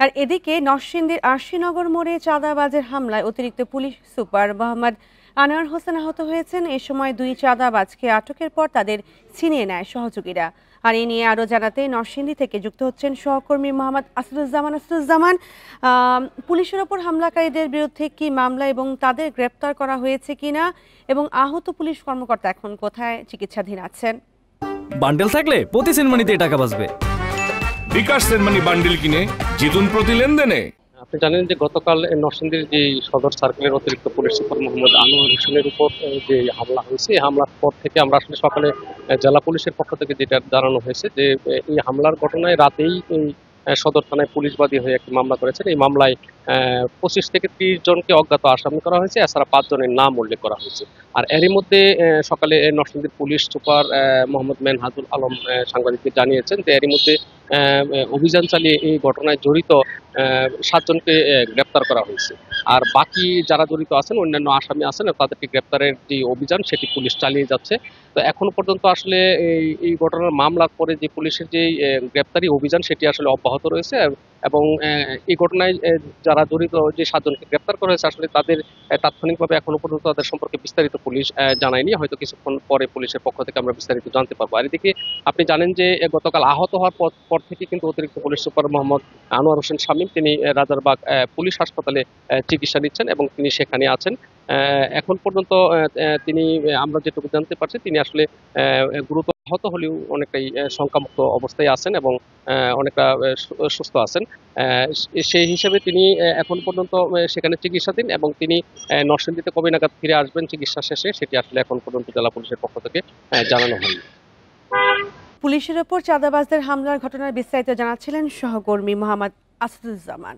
আর এদিকে নরসিংদীর আরশিনগর মোড়ে চাঁদাবাজের হামলায় অতিরিক্ত পুলিশ সুপার মোহাম্মদ আনোয়ার হোসেন আহত হয়েছেন। এ সময় দুই চাঁদাবাজকে আটকের পর তাদের ছিনিয়ে নেয় সহযোগীরা। আর এ নিয়ে আরও জানাতে নরসিংদী থেকে যুক্ত হচ্ছেন সহকর্মী মোহাম্মদ আসাদুজ্জামান। পুলিশের ওপর হামলাকারীদের বিরুদ্ধে কি মামলা এবং তাদের গ্রেপ্তার করা হয়েছে কিনা, এবং আহত পুলিশ কর্মকর্তা এখন কোথায় চিকিৎসাধীন আছেন? বান্ডেল থাকলে প্রতি সেনমানিতে টাকা বাঁচবে। বিকাশ সেনমানি বান্ডেল কিনে জিতুন প্রতি লেনদেনে। আপনি জানেন যে গতকাল নরসিংদীর যে সদর সার্কেলের অতিরিক্ত পুলিশ সুপার মোহাম্মদ আনোয়ার হোসেনের উপর যে হামলা হয়েছে, এই হামলার পর থেকে আমরা আসলে সকালে জেলা পুলিশের পক্ষ থেকে যেটা জানানো হয়েছে যে এই হামলার ঘটনায় রাতেই এই সদর থানায় পুলিশ বাদী হয়ে একটি মামলা করেছেন। এই মামলায় 25 থেকে 30 জনকে অজ্ঞাত আসামি করা হয়েছে, এছাড়া 5 জনের নাম উল্লেখ করা হয়েছে। আর এরই মধ্যে সকালে নরসিংদীর পুলিশ সুপার মোহাম্মদ মেনহাজুল আলম সাংবাদিককে জানিয়েছেন যে এরই মধ্যে অভিযান চালিয়ে এই ঘটনায় জড়িত 7 জনকে গ্রেপ্তার করা হয়েছে। আর বাকি যারা জড়িত আছেন, অন্যান্য আসামি আছেন, তাদেরকে গ্রেপ্তারের যে অভিযান সেটি পুলিশ চালিয়ে যাচ্ছে। তো এখনো পর্যন্ত আসলে এই ঘটনার মামলার পরে যে পুলিশের যে গ্রেপ্তারি অভিযান সেটি আসলে অব্যাহত রয়েছে। এবং এই ঘটনায় যারা জড়িত যে 7 জনকে গ্রেপ্তার করা হয়েছে, আসলে তাদের তাৎক্ষণিকভাবে এখনো পর্যন্ত তাদের সম্পর্কে বিস্তারিত পুলিশ জানায়নি। হয়তো কিছুক্ষণ পরে পুলিশের পক্ষ থেকে আমরা বিস্তারিত জানতে পারবো। আর এদিকে আপনি জানেন যে গতকাল আহত হওয়ার পর থেকে কিন্তু অতিরিক্ত পুলিশ সুপার মোহাম্মদ আনোয়ার হোসেন শামীম তিনি রাজারবাগ পুলিশ হাসপাতালে চিকিৎসা নিচ্ছেন এবং তিনি সেখানে আছেন। এখন পর্যন্ত তিনি, আমরা যেটুকু জানতে পারছি, তিনি আসলে গুরুতর আহত হলেও অনেকটাই শঙ্কামুক্ত অবস্থায় আছেন এবং অনেকটা সুস্থ আছেন। সেই হিসেবে তিনি এখন পর্যন্ত সেখানে চিকিৎসাধীন এবং তিনি নরসিংদীতে কবে নাগাদ ফিরে আসবেন চিকিৎসা শেষে, সেটি আসলে এখন পর্যন্ত জেলা পুলিশের পক্ষ থেকে জানানো হয়নি। পুলিশের ওপর চাঁদাবাজদের হামলার ঘটনার বিস্তারিত জানাচ্ছিলেন সহকর্মী মোহাম্মদ আসাদুজ্জামান।